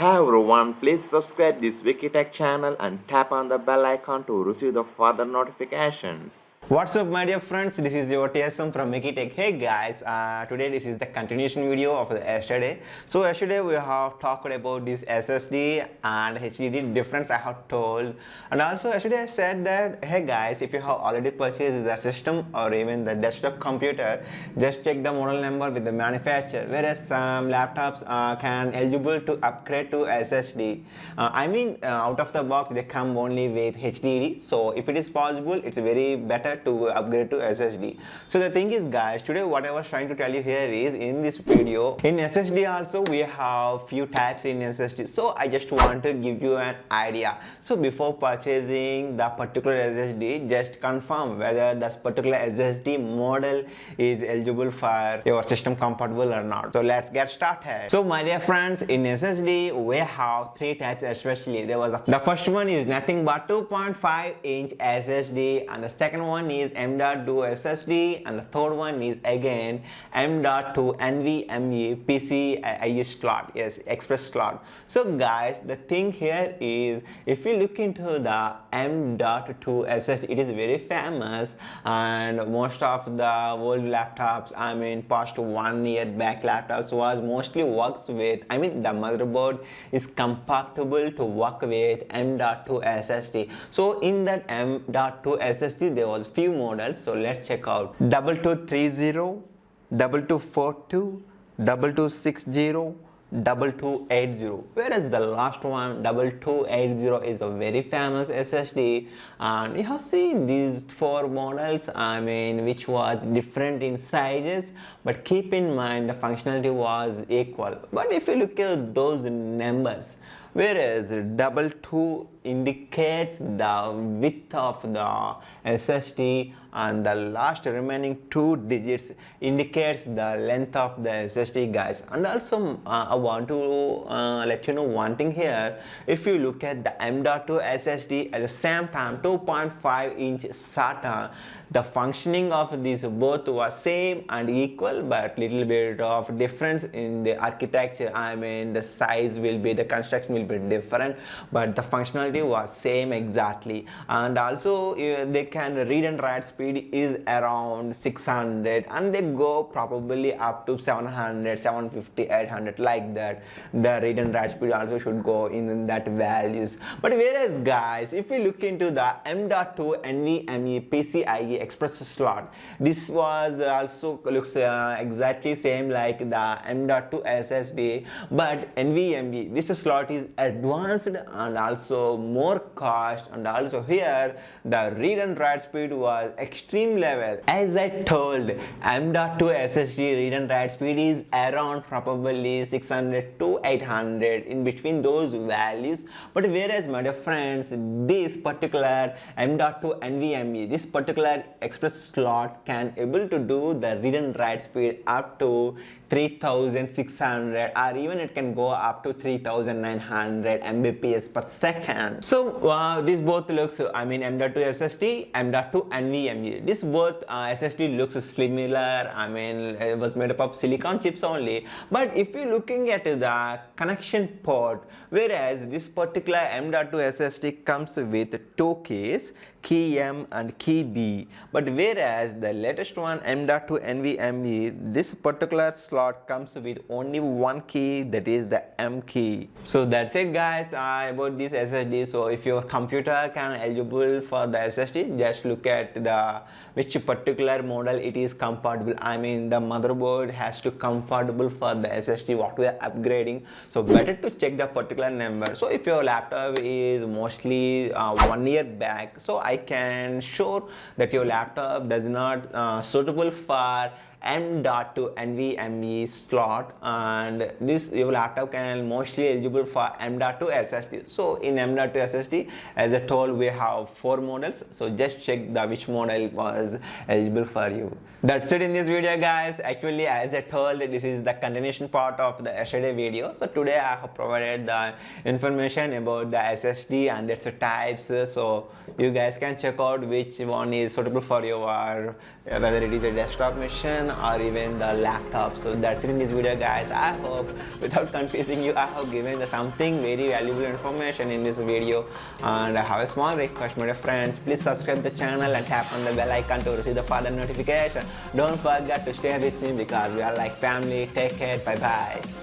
Hi everyone, please subscribe this Wikitech channel and tap on the bell icon to receive the further notifications. What's up my dear friends, this is your TSM from Make It Tech. Hey guys, today this is the continuation video of the yesterday. So yesterday we have talked about this SSD and HDD difference I have told, and also yesterday I said that hey guys, if you have already purchased the system or even the desktop computer, just check the model number with the manufacturer, whereas some laptops can eligible to upgrade to SSD. Out of the box they come only with HDD, so if it is possible it's very better to upgrade to SSD. So the thing is guys, today what I was trying to tell you here is in this video, in SSD also we have few types in SSD, so I just want to give you an idea. So before purchasing the particular SSD, just confirm whether this particular SSD model is eligible for your system compatible or not. So let's get started. So my dear friends, in SSD we have three types especially. The first one is nothing but 2.5-inch SSD, and the second one is M.2 SSD, and the third one is again M.2 NVMe PCIe slot, yes, express slot. So guys, the thing here is if you look into the M.2 SSD, it is very famous, and most of the old laptops, past 1 year back laptops was mostly works with, the motherboard is compatible to work with M.2 SSD. So in that M.2 SSD there was few models, so let's check out 2230, 2242, 2260, 2280, whereas the last one 2280 is a very famous SSD, and you have seen these four models which was different in sizes, but keep in mind the functionality was equal. But if you look at those numbers, whereas 22 indicates the width of the SSD and the last remaining two digits indicates the length of the SSD, guys. And also I want to let you know one thing here. If you look at the M.2 SSD at the same time 2.5-inch SATA, the functioning of these both was same and equal, but little bit of difference in the architecture. The size will be, the construction will be different, but the functionality was same exactly. And also they can read and write speed is around 600, and they go probably up to 700, 750, 800 like that. The read and write speed also should go in that values. But whereas guys, if we look into the M.2 NVMe PCIe express slot, this was also looks exactly same like the M.2 SSD, but NVMe, this slot is advanced and also more cost, and also here the read and write speed was extreme level. As I told, M.2 SSD read and write speed is around probably 600 to 800, in between those values. But whereas my dear friends, this particular M.2 NVMe, this particular express slot can able to do the read and write speed up to 3600, or even it can go up to 3900 Mbps per second. So this both looks, M.2 SSD, M.2 NVMe, this both SSD looks similar. It was made up of silicon chips only. But if you're looking at the connection port, whereas this particular M.2 SSD comes with two keys, key M and key B, but whereas the latest one M.2 NVMe, this particular slot comes with only one key, that is the M key. So that's it guys about this SSD. So if your computer can eligible for the SSD, just look at the which particular model it is compatible. The motherboard has to compatible for the SSD what we are upgrading, so better to check the particular number. So if your laptop is mostly 1 year back, so I can sure that your laptop does not suitable for M.2 NVMe slot, and this your laptop can mostly eligible for M.2 SSD. So in M.2 SSD, as I told, we have four models, so just check the which model was eligible for you. That's it in this video guys. Actually, as I told, this is the continuation part of the yesterday video. So today I have provided the information about the SSD and its types, so you guys can check out which one is suitable for your whether it is a desktop machine or even the laptop. So that's it in this video, guys. I hope without confusing you, I have given the something very valuable information in this video. And I have a small request, my friends, please subscribe the channel and tap on the bell icon to receive the further notification. Don't forget to stay with me because we are like family. Take care. Bye bye.